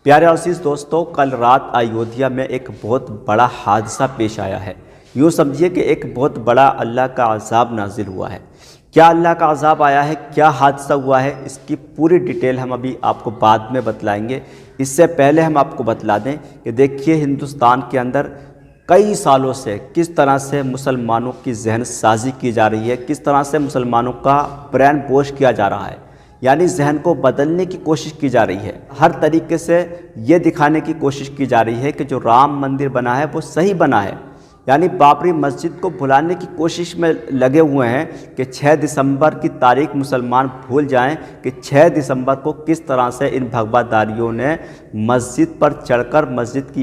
प्यारे और अज़ीज़ दोस्तों, कल रात अयोध्या में एक बहुत बड़ा हादसा पेश आया है। यूँ समझिए कि एक बहुत बड़ा अल्लाह का अज़ाब नाजिल हुआ है। क्या अल्लाह का अज़ाब आया है, क्या हादसा हुआ है, इसकी पूरी डिटेल हम अभी आपको बाद में बतलाएंगे। इससे पहले हम आपको बतला दें कि देखिए, हिंदुस्तान के अंदर कई सालों से किस तरह से मुसलमानों की जहन साजी की जा रही है, किस तरह से मुसलमानों का ब्रेन वॉश किया जा रहा है, यानी जहन को बदलने की कोशिश की जा रही है। हर तरीके से ये दिखाने की कोशिश की जा रही है कि जो राम मंदिर बना है वो सही बना है, यानी बाबरी मस्जिद को भुलाने की कोशिश में लगे हुए हैं कि 6 दिसंबर की तारीख मुसलमान भूल जाएं कि 6 दिसंबर को किस तरह से इन भगवादारियों ने मस्जिद पर चढ़कर मस्जिद की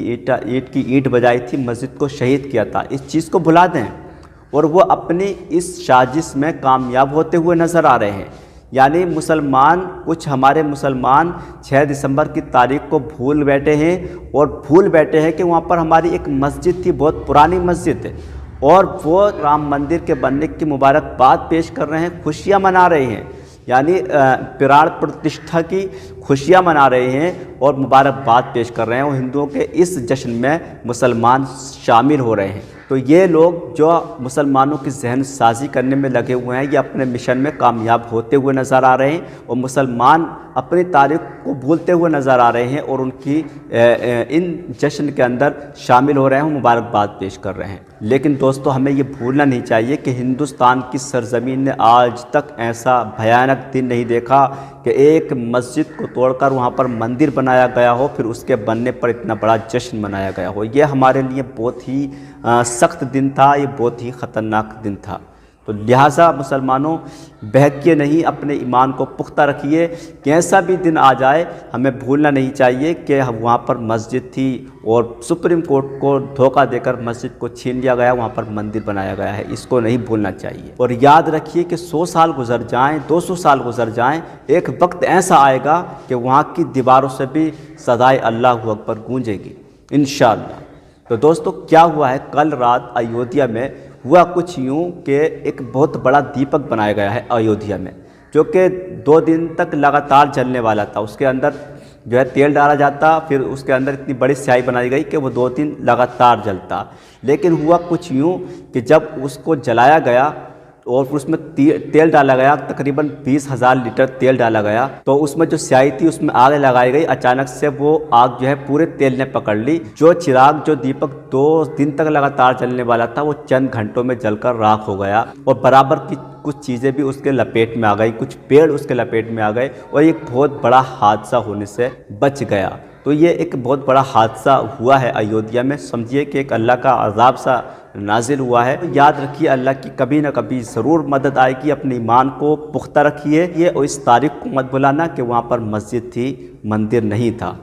ईंट बजाई थी, मस्जिद को शहीद किया था। इस चीज़ को भुला दें और वो अपनी इस साजिश में कामयाब होते हुए नज़र आ रहे हैं। यानी कुछ हमारे मुसलमान 6 दिसंबर की तारीख को भूल बैठे हैं और भूल बैठे हैं कि वहाँ पर हमारी एक मस्जिद थी, बहुत पुरानी मस्जिद है, और वो राम मंदिर के बनने की मुबारकबाद पेश कर रहे हैं, खुशियाँ मना रहे हैं, यानी प्राण प्रतिष्ठा की खुशियाँ मना रहे हैं और मुबारकबाद पेश कर रहे हैं। और हिंदुओं के इस जश्न में मुसलमान शामिल हो रहे हैं। तो ये लोग जो मुसलमानों की जहन साजी करने में लगे हुए हैं, ये अपने मिशन में कामयाब होते हुए नज़र आ रहे हैं और मुसलमान अपनी तारीख को भूलते हुए नज़र आ रहे हैं और उनकी इन जश्न के अंदर शामिल हो रहे हैं, मुबारकबाद पेश कर रहे हैं। लेकिन दोस्तों, हमें ये भूलना नहीं चाहिए कि हिंदुस्तान की सरज़मीन ने आज तक ऐसा भयानक दिन नहीं देखा कि एक मस्जिद को तोड़कर वहाँ पर मंदिर बनाया गया हो, फिर उसके बनने पर इतना बड़ा जश्न मनाया गया हो। ये हमारे लिए बहुत ही सख्त दिन था, ये बहुत ही ख़तरनाक दिन था। तो लिहाजा मुसलमानों, बहकिए नहीं, अपने ईमान को पुख्ता रखिए कि ऐसा भी दिन आ जाए, हमें भूलना नहीं चाहिए कि वहाँ पर मस्जिद थी और सुप्रीम कोर्ट को धोखा देकर मस्जिद को छीन लिया गया, वहाँ पर मंदिर बनाया गया है। इसको नहीं भूलना चाहिए। और याद रखिए कि 100 साल गुजर जाएं, 200 साल गुजर जाएं, एक वक्त ऐसा आएगा कि वहाँ की दीवारों से भी सदाए अल्लाहु अकबर गूंजेगी इंशाअल्लाह। तो दोस्तों, क्या हुआ है कल रात अयोध्या में? हुआ कुछ यूँ कि एक बहुत बड़ा दीपक बनाया गया है अयोध्या में, जो कि 2 दिन तक लगातार जलने वाला था। उसके अंदर जो है तेल डाला जाता, फिर उसके अंदर इतनी बड़ी स्याही बनाई गई कि वो 2 दिन लगातार जलता। लेकिन हुआ कुछ यूँ कि जब उसको जलाया गया और फिर उसमें तेल डाला गया, तकरीबन 20,000 लीटर तेल डाला गया, तो उसमें जो स्याही थी उसमें आग लगाई गई। अचानक से वो आग जो है पूरे तेल ने पकड़ ली। जो चिराग, जो दीपक 2 दिन तक लगातार जलने वाला था, वो चंद घंटों में जलकर राख हो गया और बराबर की कुछ चीज़ें भी उसके लपेट में आ गई, कुछ पेड़ उसके लपेट में आ गए और एक बहुत बड़ा हादसा होने से बच गया। तो ये एक बहुत बड़ा हादसा हुआ है अयोध्या में। समझिए कि एक अल्लाह का अज़ाब सा नाजिल हुआ है। तो याद रखिए, अल्लाह की कभी ना कभी ज़रूर मदद आएगी। अपने ईमान को पुख्ता रखिए ये, और इस तारीख को मत भुलाना कि वहाँ पर मस्जिद थी, मंदिर नहीं था।